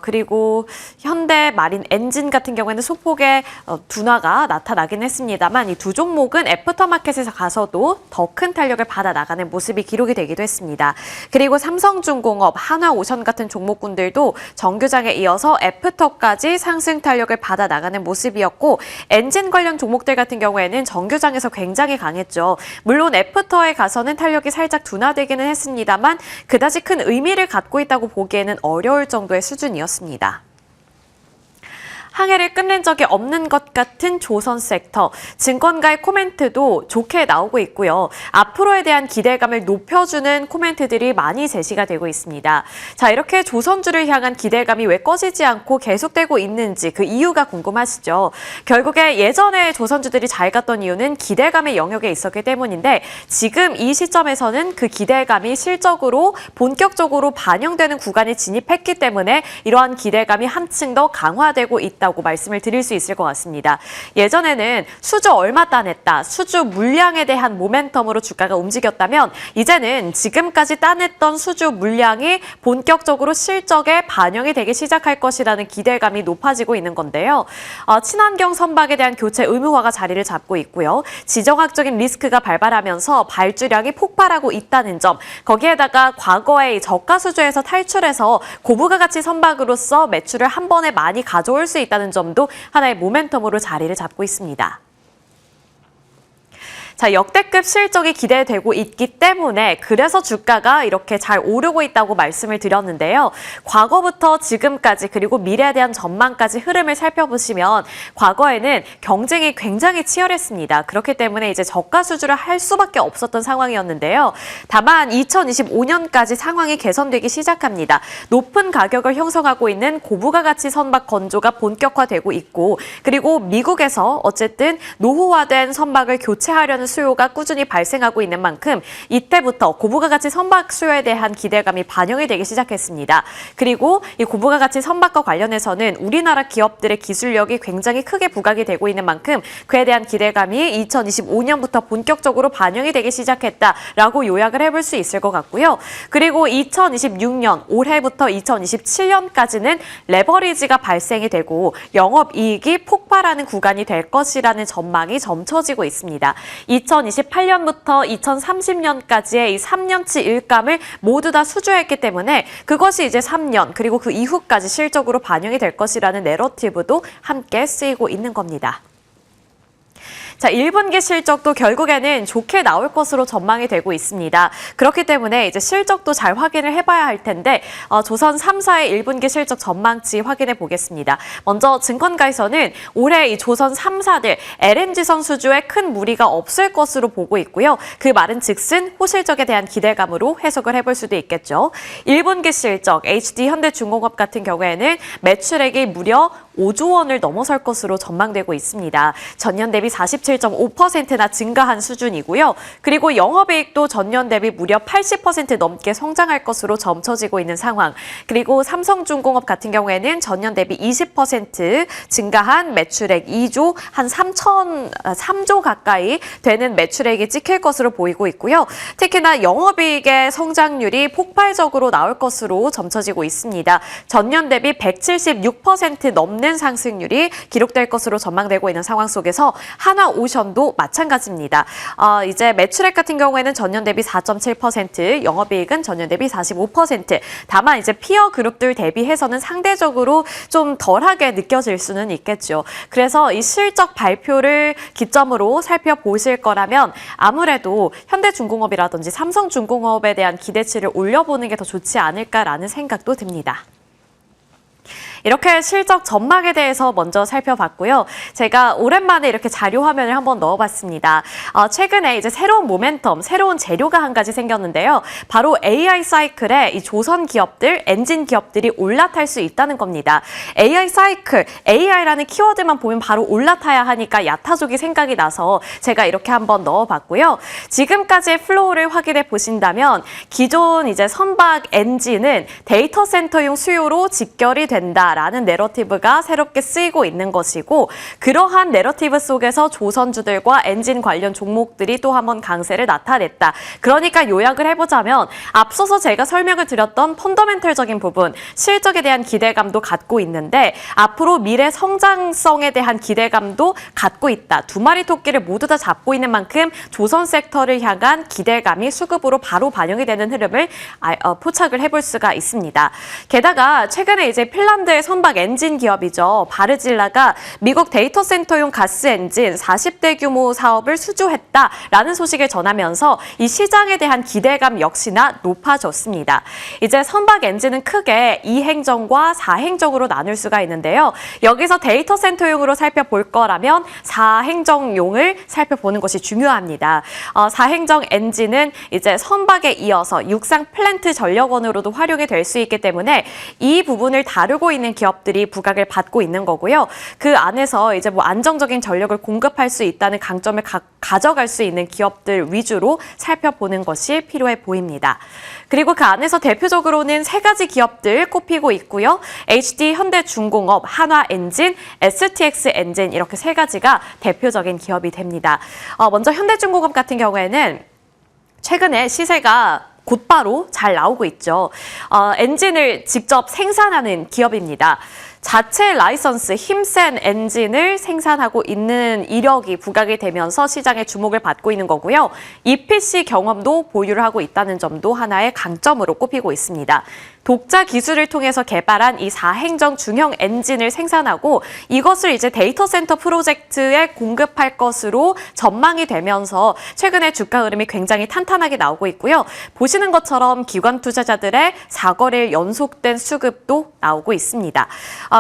그리고 현대마린엔진 같은 경우에는 소폭의 둔화가 나타나긴 했습니다만 이 두 종목은 애프터마켓에서 가서도 더 큰 탄력을 받아 나가는 모습이 기록이 되기도 했습니다. 그리고 삼성중공업, 한화오션 같은 종목군들도 정규장에 이어서 애프터까지 상승 탄력을 받아 나가는 모습이었고 엔진 관련 종목들 같은 경우에는 정규장에서 굉장히 강했죠. 물론 애프터에 가서는 탄력이 살짝 둔화되기는 했습니다만 그다지 큰 의미를 갖고 있다고 보기에는 어려울 정도의 수준이었습니다. 항해를 끝낸 적이 없는 것 같은 조선 섹터. 증권가의 코멘트도 좋게 나오고 있고요. 앞으로에 대한 기대감을 높여주는 코멘트들이 많이 제시가 되고 있습니다. 자, 이렇게 조선주를 향한 기대감이 왜 꺼지지 않고 계속되고 있는지 그 이유가 궁금하시죠? 결국에 예전에 조선주들이 잘 갔던 이유는 기대감의 영역에 있었기 때문인데 지금 이 시점에서는 그 기대감이 실적으로 본격적으로 반영되는 구간에 진입했기 때문에 이러한 기대감이 한층 더 강화되고 있다. 라고 말씀을 드릴 수 있을 것 같습니다. 예전에는 수주 얼마 따냈다, 수주 물량에 대한 모멘텀으로 주가가 움직였다면 이제는 지금까지 따냈던 수주 물량이 본격적으로 실적에 반영이 되기 시작할 것이라는 기대감이 높아지고 있는 건데요. 친환경 선박에 대한 교체 의무화가 자리를 잡고 있고요. 지정학적인 리스크가 발발하면서 발주량이 폭발하고 있다는 점, 거기에다가 과거의 저가 수주에서 탈출해서 고부가가치 선박으로서 매출을 한 번에 많이 가져올 수 있다는 점도 하나의 모멘텀으로 자리를 잡고 있습니다. 자, 역대급 실적이 기대되고 있기 때문에 그래서 주가가 이렇게 잘 오르고 있다고 말씀을 드렸는데요. 과거부터 지금까지 그리고 미래에 대한 전망까지 흐름을 살펴보시면 과거에는 경쟁이 굉장히 치열했습니다. 그렇기 때문에 이제 저가 수주를 할 수밖에 없었던 상황이었는데요. 다만 2025년까지 상황이 개선되기 시작합니다. 높은 가격을 형성하고 있는 고부가가치 선박 건조가 본격화되고 있고 그리고 미국에서 어쨌든 노후화된 선박을 교체하려는 수요가 꾸준히 발생하고 있는 만큼 이때부터 고부가가치 선박 수요에 대한 기대감이 반영이 되기 시작했습니다. 그리고 이 고부가가치 선박과 관련해서는 우리나라 기업들의 기술력이 굉장히 크게 부각이 되고 있는 만큼 그에 대한 기대감이 2025년부터 본격적으로 반영이 되기 시작했다라고 요약을 해볼 수 있을 것 같고요. 그리고 2026년 올해부터 2027년까지는 레버리지가 발생이 되고 영업이익이 폭발하는 구간이 될 것이라는 전망이 점쳐지고 있습니다. 2028년부터 2030년까지의 이 3년치 일감을 모두 다 수주했기 때문에 그것이 이제 3년 그리고 그 이후까지 실적으로 반영이 될 것이라는 내러티브도 함께 쓰이고 있는 겁니다. 자, 1분기 실적도 결국에는 좋게 나올 것으로 전망이 되고 있습니다. 그렇기 때문에 이제 실적도 잘 확인을 해봐야 할 텐데 조선 3사의 1분기 실적 전망치 확인해 보겠습니다. 먼저 증권가에서는 올해 이 조선 3사들 LNG선 수주에 큰 무리가 없을 것으로 보고 있고요. 그 말은 즉슨 호실적에 대한 기대감으로 해석을 해볼 수도 있겠죠. 1분기 실적 HD 현대중공업 같은 경우에는 매출액이 무려 5조 원을 넘어설 것으로 전망되고 있습니다. 전년 대비 47.5%나 증가한 수준이고요. 그리고 영업이익도 전년 대비 무려 80% 넘게 성장할 것으로 점쳐지고 있는 상황. 그리고 삼성중공업 같은 경우에는 전년 대비 20% 증가한 매출액 2조 한 3조 가까이 되는 매출액이 찍힐 것으로 보이고 있고요. 특히나 영업이익의 성장률이 폭발적으로 나올 것으로 점쳐지고 있습니다. 전년 대비 176% 넘는 있는 상승률이 기록될 것으로 전망되고 있는 상황 속에서 하나오션도 마찬가지입니다. 이제 매출액 같은 경우에는 전년 대비 4.7%, 영업이익은 전년 대비 45%. 다만 이제 피어 그룹들 대비해서는 상대적으로 좀 덜하게 느껴질 수는 있겠죠. 그래서 이 실적 발표를 기점으로 살펴보실 거라면 아무래도 현대중공업이라든지 삼성중공업에 대한 기대치를 올려보는 게 더 좋지 않을까라는 생각도 듭니다. 이렇게 실적 전망에 대해서 먼저 살펴봤고요. 제가 오랜만에 이렇게 자료 화면을 한번 넣어봤습니다. 최근에 이제 새로운 모멘텀, 새로운 재료가 한 가지 생겼는데요. 바로 AI 사이클에 이 조선 기업들, 엔진 기업들이 올라탈 수 있다는 겁니다. AI 사이클, AI라는 키워드만 보면 바로 올라타야 하니까 야타족이 생각이 나서 제가 이렇게 한번 넣어봤고요. 지금까지의 플로우를 확인해 보신다면 기존 이제 선박 엔진은 데이터 센터용 수요로 직결이 된다라는 내러티브가 새롭게 쓰이고 있는 것이고, 그러한 내러티브 속에서 조선주들과 엔진 관련 종목들이 또 한번 강세를 나타냈다. 그러니까 요약을 해보자면 앞서서 제가 설명을 드렸던 펀더멘털적인 부분, 실적에 대한 기대감도 갖고 있는데 앞으로 미래 성장성에 대한 기대감도 갖고 있다. 두 마리 토끼를 모두 다 잡고 있는 만큼 조선 섹터를 향한 기대감이 수급으로 바로 반영이 되는 흐름을 포착을 해볼 수가 있습니다. 게다가 최근에 이제 핀란드의 선박 엔진 기업이죠. 바르질라가 미국 데이터 센터용 가스 엔진 40대 규모 사업을 수주했다라는 소식을 전하면서 이 시장에 대한 기대감 역시나 높아졌습니다. 이제 선박 엔진은 크게 2행정과 4행정으로 나눌 수가 있는데요. 여기서 데이터 센터용으로 살펴볼 거라면 4행정용을 살펴보는 것이 중요합니다. 4행정 엔진은 이제 선박에 이어서 육상 플랜트 전력원으로도 활용이 될 수 있기 때문에 이 부분을 다루고 있는 기업들이 부각을 받고 있는 거고요. 그 안에서 이제 뭐 안정적인 전력을 공급할 수 있다는 강점을 가져갈 수 있는 기업들 위주로 살펴보는 것이 필요해 보입니다. 그리고 그 안에서 대표적으로는 세 가지 기업들 꼽히고 있고요. HD 현대중공업, 한화엔진, STX 엔진 이렇게 세 가지가 대표적인 기업이 됩니다. 먼저 현대중공업 같은 경우에는 최근에 시세가 곧바로 잘 나오고 있죠. 엔진을 직접 생산하는 기업입니다. 자체 라이선스 힘센 엔진을 생산하고 있는 이력이 부각이 되면서 시장의 주목을 받고 있는 거고요. EPC 경험도 보유를 하고 있다는 점도 하나의 강점으로 꼽히고 있습니다. 독자 기술을 통해서 개발한 이 4행정 중형 엔진을 생산하고 이것을 이제 데이터 센터 프로젝트에 공급할 것으로 전망이 되면서 최근에 주가 흐름이 굉장히 탄탄하게 나오고 있고요. 보시는 것처럼 기관 투자자들의 4거래일 연속된 수급도 나오고 있습니다.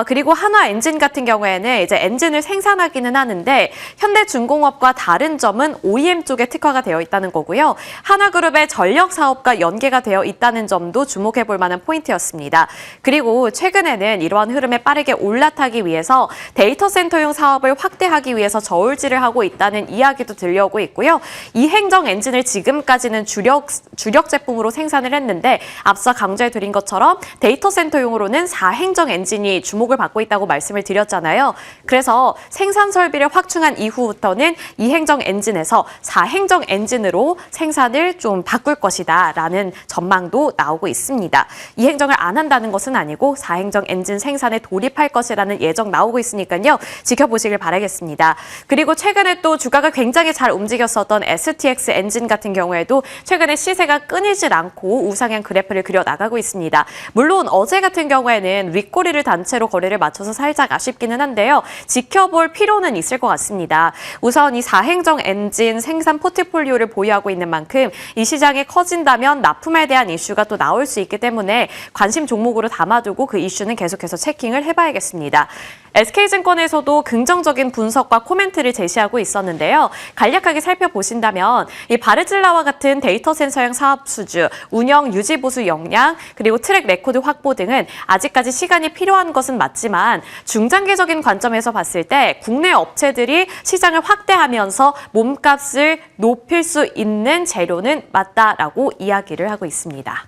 그리고 한화 엔진 같은 경우에는 이제 엔진을 생산하기는 하는데 현대중공업과 다른 점은 OEM 쪽에 특화가 되어 있다는 거고요. 하나그룹의 전력 사업과 연계가 되어 있다는 점도 주목해 볼 만한 포인트였습니다. 그리고 최근에는 이러한 흐름에 빠르게 올라타기 위해서 데이터 센터용 사업을 확대하기 위해서 저울질을 하고 있다는 이야기도 들려오고 있고요. 이 행정 엔진을 지금까지는 주력 제품으로 생산을 했는데 앞서 강조해 드린 것처럼 데이터 센터용으로는 4행정 엔진이 주목을 받고 있다고 말씀을 드렸잖아요. 그래서 생산 설비를 확충한 이후부터는 2행정 엔진에서 4행정 엔진으로 생산을 좀 바꿀 것이다 라는 전망도 나오고 있습니다. 2행정을 안 한다는 것은 아니고 4행정 엔진 생산에 돌입할 것이라는 예정 나오고 있으니까요. 지켜보시길 바라겠습니다. 그리고 최근에 또 주가가 굉장히 잘 움직였었던 STX 엔진 같은 경우에도 최근에 시세가 끊이질 않고 우상향 그래프를 그려 나가고 있습니다. 물론 어제 같은 경우에는 윗꼬리를 단체로 거래를 맞춰서 살짝 아쉽기는 한데요. 지켜볼 필요는 있을 것 같습니다. 우선 이 4행정 엔진 생산 포트폴리오를 보유하고 있는 만큼 이 시장이 커진다면 납품에 대한 이슈가 또 나올 수 있기 때문에 관심 종목으로 담아두고 그 이슈는 계속해서 체킹을 해봐야겠습니다. SK증권에서도 긍정적인 분석과 코멘트를 제시하고 있었는데요. 간략하게 살펴보신다면 이 바르질라와 같은 데이터 센서형 사업 수주, 운영 유지 보수 역량, 그리고 트랙 레코드 확보 등은 아직까지 시간이 필요한 것은 맞지만 중장기적인 관점에서 봤을 때 국내 업체들이 시장을 확대하면서 몸값을 높일 수 있는 재료는 맞다라고 이야기를 하고 있습니다.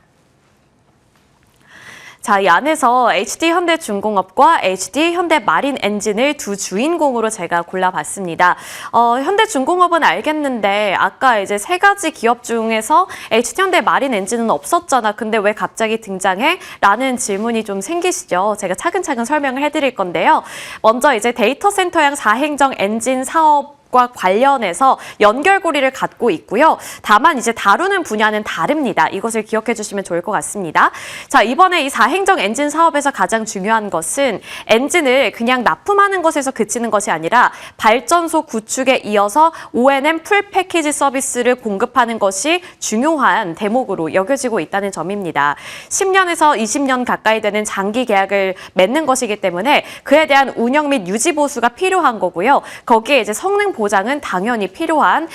자, 이 안에서 HD현대중공업과 HD현대마린엔진을 두 주인공으로 제가 골라봤습니다. 현대중공업은 알겠는데 아까 이제 세 가지 기업 중에서 HD현대마린엔진은 없었잖아. 근데 왜 갑자기 등장해? 라는 질문이 좀 생기시죠. 제가 차근차근 설명을 해드릴 건데요. 먼저 이제 데이터센터형 4행정 엔진 사업 과 관련해서 연결고리를 갖고 있고요. 다만 이제 다루는 분야는 다릅니다. 이것을 기억해 주시면 좋을 것 같습니다. 자, 이번에 이 4행정 엔진 사업에서 가장 중요한 것은 엔진을 그냥 납품하는 것에서 그치는 것이 아니라 발전소 구축에 이어서 O&M 풀 패키지 서비스를 공급하는 것이 중요한 대목으로 여겨지고 있다는 점입니다. 10년에서 20년 가까이 되는 장기 계약을 맺는 것이기 때문에 그에 대한 운영 및 유지 보수가 필요한 거고요. 거기에 이제 성능 보장은 당연히 필요한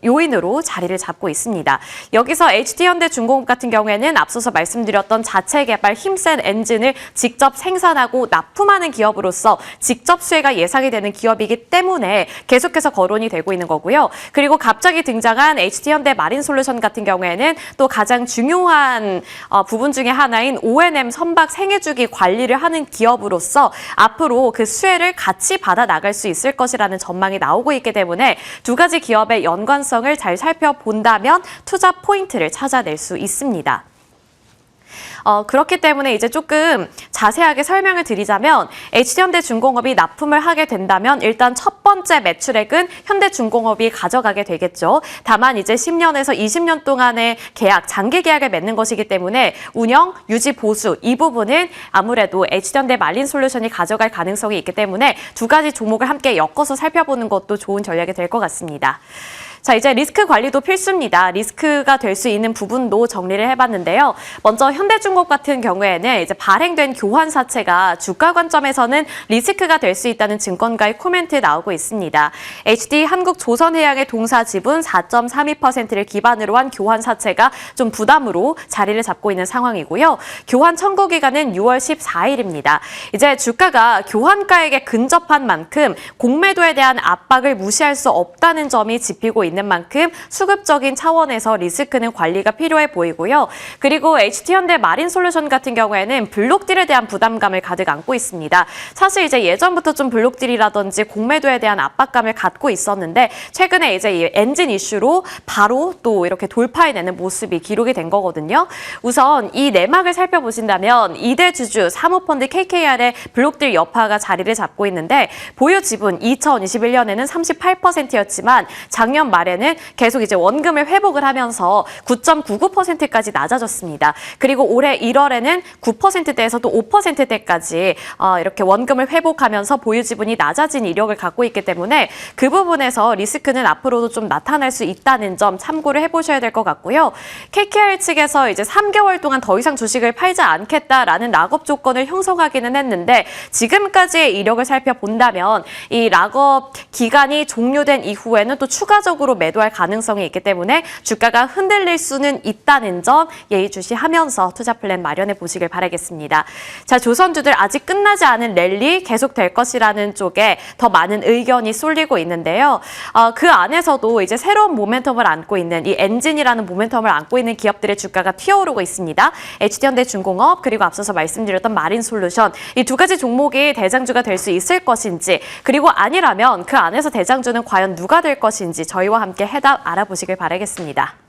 요인으로 자리를 잡고 있습니다. 여기서 HD현대중공업 같은 경우에는 앞서서 말씀드렸던 자체 개발 힘센 엔진을 직접 생산하고 납품하는 기업으로서 직접 수혜가 예상이 되는 기업이기 때문에 계속해서 거론이 되고 있는 거고요. 그리고 갑자기 등장한 HD현대마린솔루션 같은 경우에는 또 가장 중요한 부분 중에 하나인 O&M 선박 생애주기 관리를 하는 기업으로서 앞으로 그 수혜를 같이 받아 나갈 수 있을 것이라는 전망이 나오고 있기 때문에 두 가지 기업의 연관성을 잘 살펴본다면 투자 포인트를 찾아낼 수 있습니다. 그렇기 때문에 이제 조금 자세하게 설명을 드리자면 HD현대중공업이 납품을 하게 된다면 일단 첫 번째 매출액은 현대중공업이 가져가게 되겠죠. 다만 이제 10년에서 20년 동안의 계약, 장기 계약을 맺는 것이기 때문에 운영, 유지, 보수 이 부분은 아무래도 HD현대마린솔루션이 가져갈 가능성이 있기 때문에 두 가지 종목을 함께 엮어서 살펴보는 것도 좋은 전략이 될 것 같습니다. 자, 이제 리스크 관리도 필수입니다. 리스크가 될 수 있는 부분도 정리를 해봤는데요. 먼저 현대중공업 같은 경우에는 이제 발행된 교환사채가 주가 관점에서는 리스크가 될 수 있다는 증권가의 코멘트 나오고 있습니다. HD 한국조선해양의 동사 지분 4.32%를 기반으로 한 교환사채가 좀 부담으로 자리를 잡고 있는 상황이고요. 교환 청구 기간은 6월 14일입니다. 이제 주가가 교환가액에 근접한 만큼 공매도에 대한 압박을 무시할 수 없다는 점이 짚히고 있는 만큼 수급적인 차원에서 리스크는 관리가 필요해 보이고요. 그리고 HD현대마린솔루션 같은 경우에는 블록딜에 대한 부담감을 가득 안고 있습니다. 사실 이제 예전부터 좀 블록딜이라든지 공매도에 대한 압박감을 갖고 있었는데 최근에 이제 이 엔진 이슈로 바로 또 이렇게 돌파해내는 모습이 기록이 된 거거든요. 우선 이 내막을 살펴보신다면 2대 주주 사모펀드 KKR의 블록딜 여파가 자리를 잡고 있는데 보유 지분 2021년에는 38%였지만 작년 말에는 계속 이제 원금을 회복을 하면서 9.99%까지 낮아졌습니다. 그리고 올해 1월에는 9%대에서 또 5%대까지 이렇게 원금을 회복하면서 보유 지분이 낮아진 이력을 갖고 있기 때문에 그 부분에서 리스크는 앞으로도 좀 나타날 수 있다는 점 참고를 해보셔야 될 것 같고요. KKR 측에서 이제 3개월 동안 더 이상 주식을 팔지 않겠다라는 락업 조건을 형성하기는 했는데 지금까지의 이력을 살펴본다면 이 락업 기간이 종료된 이후에는 또 추가적으로 매도할 가능성이 있기 때문에 주가가 흔들릴 수는 있다는 점 예의주시하면서 투자 플랜 마련해 보시길 바라겠습니다. 자, 조선주들 아직 끝나지 않은 랠리 계속될 것이라는 쪽에 더 많은 의견이 쏠리고 있는데요. 그 안에서도 이제 새로운 모멘텀을 안고 있는 이 엔진이라는 모멘텀을 안고 있는 기업들의 주가가 튀어오르고 있습니다. HD현대중공업 그리고 앞서서 말씀드렸던 마린솔루션 이 두 가지 종목이 대장주가 될 수 있을 것인지 그리고 아니라면 그 안에서 대장주는 과연 누가 될 것인지 저희와 함께 해답 알아보시길 바라겠습니다.